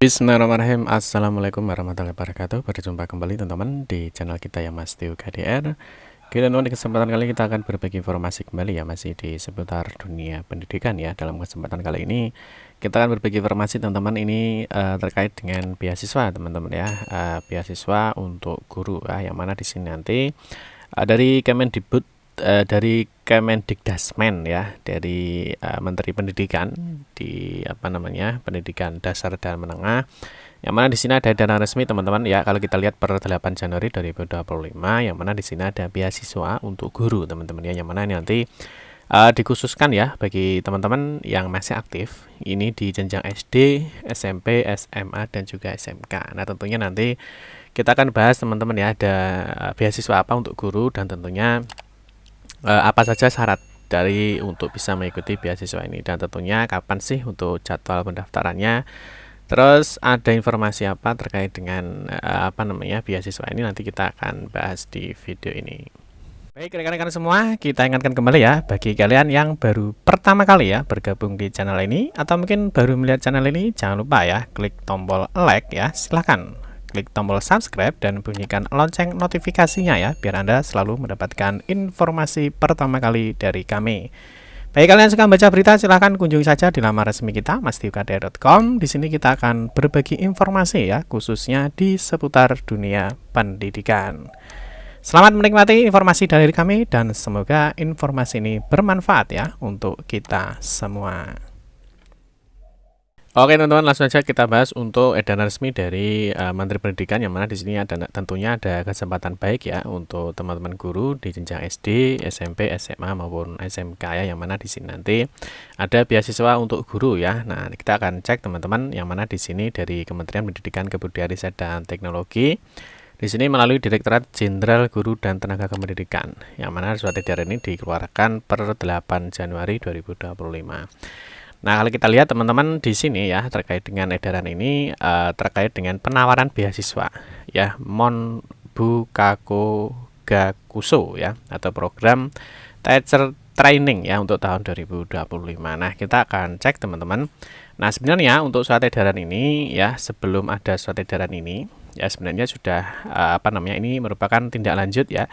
Bismillahirrahmanirrahim. Assalamualaikum warahmatullahi wabarakatuh. Berjumpa kembali teman-teman di channel kita yang Mas Tio KDR. Oke teman-teman, di kesempatan kali kita akan berbagi informasi kembali ya, masih di seputar dunia pendidikan ya. Dalam kesempatan kali ini kita akan berbagi informasi teman-teman ini terkait dengan beasiswa teman-teman ya, beasiswa untuk guru ya, yang mana di sini nanti dari Kemendikbud, dari Kemendikdasmen ya, dari Menteri Pendidikan di Pendidikan Dasar dan Menengah, yang mana di sini ada dana resmi teman-teman ya. Kalau kita lihat per 8 Januari 2025, yang mana di sini ada beasiswa untuk guru teman-teman ya, yang mana ini nanti dikhususkan ya bagi teman-teman yang masih aktif ini di jenjang SD, SMP, SMA dan juga SMK. Nah, tentunya nanti kita akan bahas teman-teman ya, ada beasiswa apa untuk guru dan tentunya apa saja syarat dari untuk bisa mengikuti beasiswa ini, dan tentunya kapan sih untuk jadwal pendaftarannya. Terus ada informasi apa terkait dengan beasiswa ini, nanti kita akan bahas di video ini. Baik rekan-rekan semua, kita ingatkan kembali ya, bagi kalian yang baru pertama kali ya bergabung di channel ini atau mungkin baru melihat channel ini, jangan lupa ya klik tombol like ya, silahkan klik tombol subscribe dan bunyikan lonceng notifikasinya ya, biar Anda selalu mendapatkan informasi pertama kali dari kami. Bagi kalian yang suka baca berita, silahkan kunjungi saja di laman resmi kita mastiukdr.com. Di sini kita akan berbagi informasi ya, khususnya di seputar dunia pendidikan. Selamat menikmati informasi dari kami dan semoga informasi ini bermanfaat ya untuk kita semua. Oke teman-teman, langsung saja kita bahas untuk edaran resmi dari Menteri Pendidikan, yang mana di sini ada tentunya ada kesempatan baik ya untuk teman-teman guru di jenjang SD, SMP, SMA maupun SMK ya, yang mana di sini nanti ada beasiswa untuk guru ya. Nah, kita akan cek teman-teman, yang mana di sini dari Kementerian Pendidikan, Kebudayaan, Riset dan Teknologi. Di sini melalui Direktorat Jenderal Guru dan Tenaga Kependidikan, yang mana surat edaran ini dikeluarkan per 8 Januari 2025. Nah, kalau kita lihat teman-teman di sini ya, terkait dengan edaran ini terkait dengan penawaran beasiswa ya, Monbukaku Gakuso ya, atau program teacher training ya untuk tahun 2025. Nah, kita akan cek teman-teman. Nah, sebenarnya untuk surat edaran ini ya, sebelum ada surat edaran ini ya, sebenarnya sudah ini merupakan tindak lanjut ya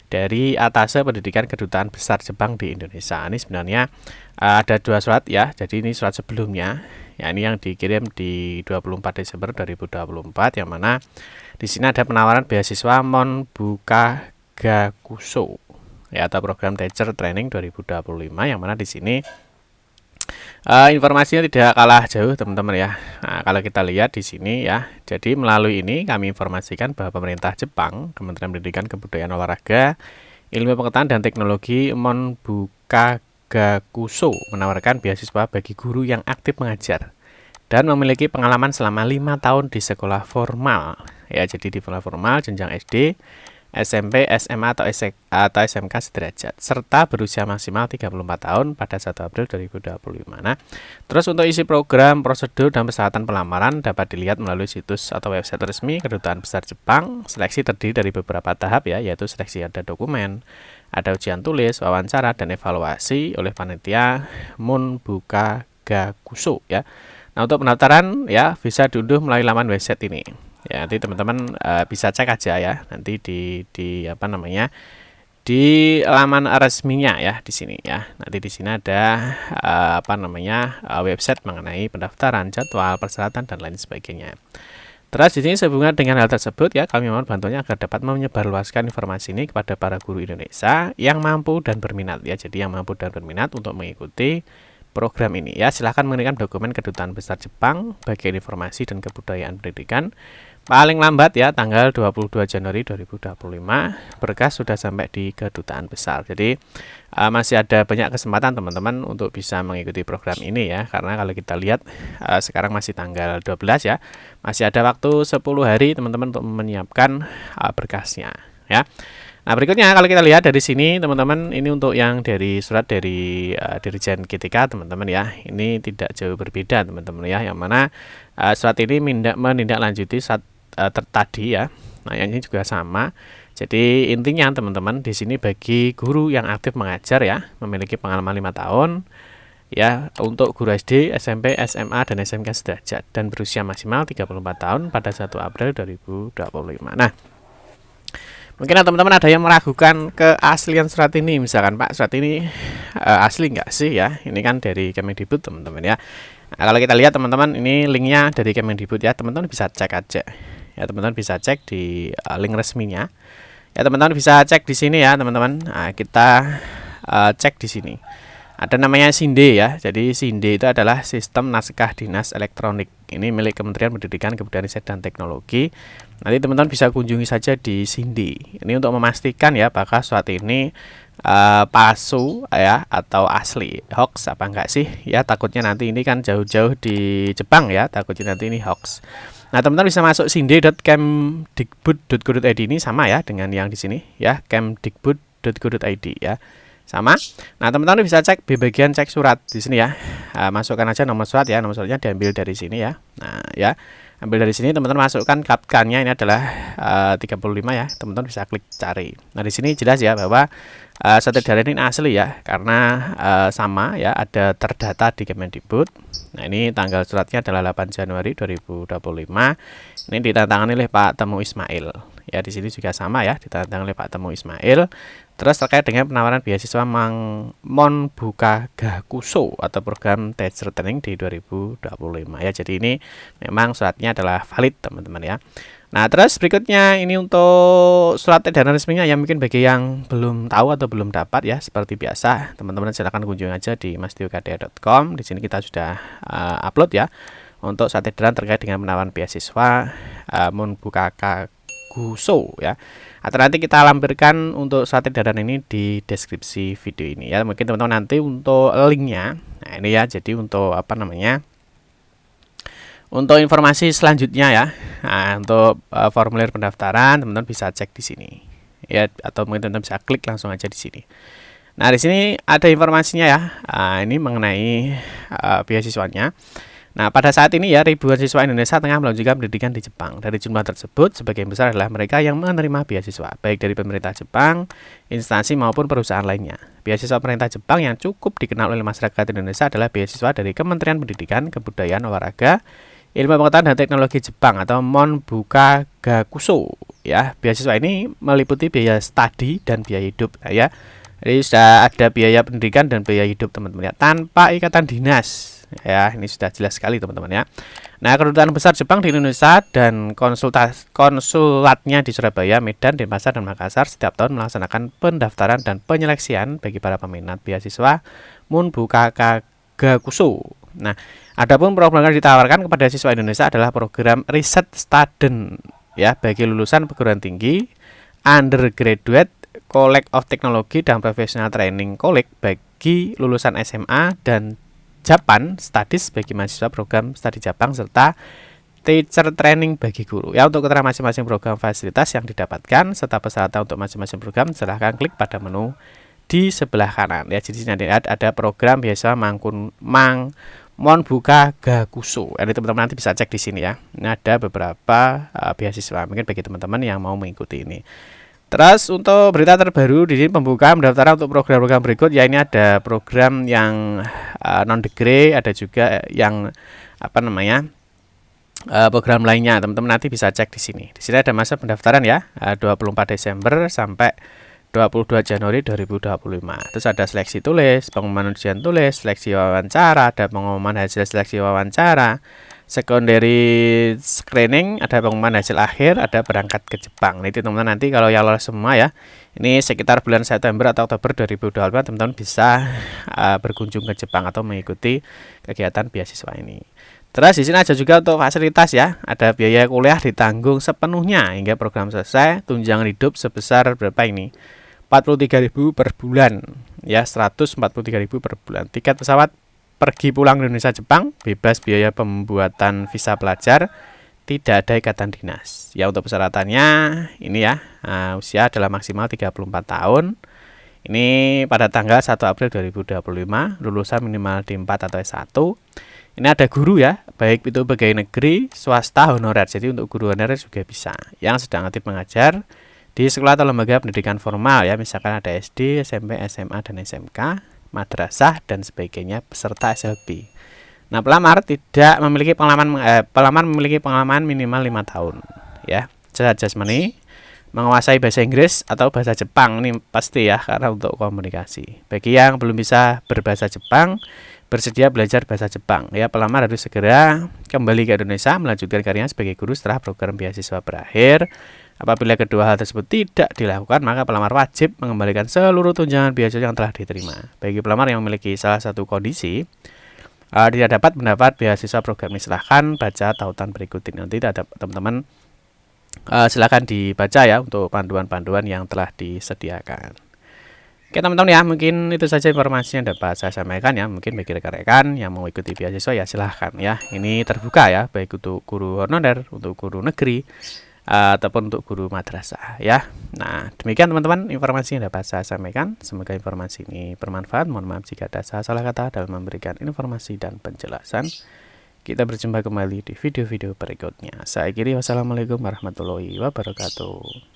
dari Atase Pendidikan Kedutaan Besar Jepang di Indonesia. Ini sebenarnya ada dua surat ya. Jadi ini surat sebelumnya ya, ini yang dikirim di 24 Desember 2024, yang mana di sini ada penawaran beasiswa Monbuka Gakuso ya, atau program Teacher Training 2025, yang mana di sini informasinya tidak kalah jauh teman-teman ya. Nah, kalau kita lihat di sini ya, jadi melalui ini kami informasikan bahwa pemerintah Jepang, Kementerian Pendidikan, Kebudayaan, Olahraga, Ilmu Pengetahuan dan Teknologi Monbuka Gakuso menawarkan beasiswa bagi guru yang aktif mengajar dan memiliki pengalaman selama 5 tahun di sekolah formal ya, jadi di sekolah formal jenjang SD, SMP, SMA atau SMK sederajat, serta berusia maksimal 34 tahun pada 1 April 2025. Nah, terus untuk isi program, prosedur, dan persyaratan pelamaran dapat dilihat melalui situs atau website resmi Kedutaan Besar Jepang. Seleksi terdiri dari beberapa tahap ya, yaitu seleksi ada dokumen, ada ujian tulis, wawancara, dan evaluasi oleh panitia Monbuka Gakuso ya. Nah, untuk pendaftaran ya bisa diunduh melalui laman website ini. Ya, nanti teman-teman bisa cek aja ya, nanti di laman resminya ya di sini ya. Nanti di sini ada website mengenai pendaftaran, jadwal, persyaratan dan lain sebagainya. Terus di sini sehubungan dengan hal tersebut ya, kami mohon bantuannya agar dapat menyebarluaskan informasi ini kepada para guru Indonesia yang mampu dan berminat ya. Jadi yang mampu dan berminat untuk mengikuti program ini ya, silahkan mengirim dokumen Kedutaan Besar Jepang bagian informasi dan kebudayaan pendidikan paling lambat ya tanggal 22 Januari 2025. Berkas sudah sampai di Kedutaan Besar. Jadi masih ada banyak kesempatan teman-teman untuk bisa mengikuti program ini ya, karena kalau kita lihat sekarang masih tanggal 12 ya, masih ada waktu 10 hari teman-teman untuk menyiapkan berkasnya ya. Nah, berikutnya kalau kita lihat dari sini teman-teman, ini untuk yang dari surat dari Dirjen KTK teman-teman ya, ini tidak jauh berbeda teman-teman ya, yang mana surat ini menindaklanjuti saat tadi ya. Nah, yang ini juga sama. Jadi intinya teman-teman di sini bagi guru yang aktif mengajar ya, memiliki pengalaman 5 tahun ya untuk guru SD, SMP, SMA, dan SMK sederajat dan berusia maksimal 34 tahun pada 1 April 2025. Nah, mungkin teman-teman ada yang meragukan keaslian surat ini, misalkan Pak, surat ini asli nggak sih ya? Ini kan dari Kemendikbud teman-teman ya. Nah, kalau kita lihat teman-teman, ini linknya dari Kemendikbud ya, teman-teman bisa cek aja. Ya, teman-teman bisa cek di link resminya. Ya, teman-teman bisa cek di sini ya, teman-teman. Nah, kita cek di sini. Ada namanya SINDE ya. Jadi SINDE itu adalah Sistem Naskah Dinas Elektronik. Ini milik Kementerian Pendidikan, Kebudayaan, Riset, dan Teknologi. Nanti teman-teman bisa kunjungi saja di SINDE. Ini untuk memastikan ya apakah surat ini palsu ya atau asli, hoax apa enggak sih? Ya takutnya nanti ini kan jauh-jauh di Jepang ya, takutnya nanti ini hoax. Nah, teman-teman bisa masuk sinde.kemdikbud.go.id, ini sama ya dengan yang di sini ya, kemdikbud.go.id ya. Sama. Nah, teman-teman bisa cek di bagian cek surat di sini ya. Masukkan aja nomor surat ya, nomor suratnya diambil dari sini ya. Nah, ya. Ambil dari sini, teman-teman masukkan kapkannya, ini adalah 35 ya. Teman-teman bisa klik cari. Nah, di sini jelas ya bahwa surat edaran ini asli ya, karena sama ya, ada terdata di Kemendikbud. Nah, ini tanggal suratnya adalah 8 Januari 2025. Ini ditandatangani oleh Pak Temu Ismail. Ya, di sini juga sama ya, ditandatangani oleh Pak Temu Ismail. Terus terkait dengan penawaran beasiswa Monbuka Gakuso atau program teacher training di 2025 ya. Jadi ini memang suratnya adalah valid teman-teman ya. Nah, terus berikutnya ini untuk surat edaran resminya yang mungkin bagi yang belum tahu atau belum dapat ya, seperti biasa teman-teman silakan kunjungi aja di mastiukdr.com. Di sini kita sudah upload ya untuk surat edaran terkait dengan penawaran beasiswa Monbuka Gakuso ya. Atau nanti kita lampirkan untuk surat edaran ini di deskripsi video ini ya. Mungkin teman-teman nanti untuk linknya. Nah, ini ya. Jadi untuk apa namanya? Untuk informasi selanjutnya ya. Nah, untuk formulir pendaftaran teman-teman bisa cek di sini. Ya, atau mungkin teman-teman bisa klik langsung aja di sini. Nah, di sini ada informasinya ya. Ini mengenai beasiswanya. Nah, pada saat ini ya, ribuan siswa Indonesia tengah melanjutkan pendidikan di Jepang. Dari jumlah tersebut, sebagian besar adalah mereka yang menerima beasiswa, baik dari pemerintah Jepang, instansi maupun perusahaan lainnya. Beasiswa pemerintah Jepang yang cukup dikenal oleh masyarakat Indonesia adalah beasiswa dari Kementerian Pendidikan, Kebudayaan, Olahraga, Ilmu Pengetahuan dan Teknologi Jepang atau Monbuka Gakuso. Ya, beasiswa ini meliputi biaya studi dan biaya hidup ya. Jadi sudah ada biaya pendidikan dan biaya hidup teman-teman ya, tanpa ikatan dinas. Ya, ini sudah jelas sekali teman-teman ya. Nah, kedutaan besar Jepang di Indonesia dan konsulatnya di Surabaya, Medan, Denpasar, dan Makassar setiap tahun melaksanakan pendaftaran dan penyeleksian bagi para peminat beasiswa Monbuka Gakuso. Nah, adapun program yang ditawarkan kepada siswa Indonesia adalah program riset student ya bagi lulusan perguruan tinggi, undergraduate, College of Technology, dan Professional Training College bagi lulusan SMA, dan Japan Studies bagi mahasiswa program studi Jepang, serta teacher training bagi guru. Ya, untuk keterangan masing-masing program fasilitas yang didapatkan serta persyaratan untuk masing-masing program silahkan klik pada menu di sebelah kanan. Ya, jadi nanti ada program beasiswa Monbuka Gakuso. Jadi teman-teman nanti bisa cek di sini ya. Ini ada beberapa beasiswa mungkin bagi teman-teman yang mau mengikuti ini. Terus untuk berita terbaru di sini, pembukaan pendaftaran untuk program-program berikut ya, ini ada program yang non degree, ada juga yang apa namanya program lainnya. Teman-teman nanti bisa cek di sini. Di sini ada masa pendaftaran ya, 24 Desember sampai 22 Januari 2025. Terus ada seleksi tulis, pengumuman ujian tulis, seleksi wawancara, ada pengumuman hasil seleksi wawancara, secondary screening, ada pengumuman hasil akhir, ada berangkat ke Jepang. Nah, itu teman-teman nanti kalau yang lolos semua ya, ini sekitar bulan September atau Oktober 2025 teman-teman bisa berkunjung ke Jepang atau mengikuti kegiatan beasiswa ini. Terus di sini ada juga untuk fasilitas ya, ada biaya kuliah ditanggung sepenuhnya hingga program selesai, tunjangan hidup sebesar berapa ini? 43.000 per bulan ya, 143.000 per bulan. Tiket pesawat pergi pulang Indonesia Jepang bebas biaya pembuatan visa pelajar, tidak ada ikatan dinas. Ya, untuk persyaratannya ini ya, usia adalah maksimal 34 tahun. Ini pada tanggal 1 April 2025, lulusan minimal D4 atau S1. Ini ada guru ya, baik itu pegawai negeri, swasta, honorer. Jadi untuk guru honorer juga bisa yang sedang aktif mengajar di sekolah atau lembaga pendidikan formal ya, misalkan ada SD, SMP, SMA, dan SMK, madrasah dan sebagainya beserta SLB. Nah, pelamar tidak memiliki pelamar memiliki pengalaman minimal 5 tahun ya. Syarat jasmani menguasai bahasa Inggris atau bahasa Jepang, ini pasti ya, karena untuk komunikasi. Bagi yang belum bisa berbahasa Jepang, bersedia belajar bahasa Jepang ya, pelamar harus segera kembali ke Indonesia melanjutkan karirnya sebagai guru setelah program beasiswa berakhir. Apabila kedua hal tersebut tidak dilakukan, maka pelamar wajib mengembalikan seluruh tunjangan beasiswa yang telah diterima. Bagi pelamar yang memiliki salah satu kondisi tidak dapat mendapat beasiswa program ini, silahkan baca tautan berikut ini. Nanti ada teman-teman, silahkan dibaca ya untuk panduan-panduan yang telah disediakan. Oke teman-teman ya, mungkin itu saja informasi yang dapat saya sampaikan ya. Mungkin bagi rekan-rekan yang mau ikuti beasiswa ya silahkan ya. Ini terbuka ya, baik untuk guru honorer, untuk guru negeri, ataupun untuk guru madrasah ya. Nah, demikian teman-teman informasi yang dapat saya sampaikan. Semoga informasi ini bermanfaat. Mohon maaf jika ada salah kata dalam memberikan informasi dan penjelasan. Kita berjumpa kembali di video-video berikutnya. Saya akhiri, wassalamualaikum warahmatullahi wabarakatuh.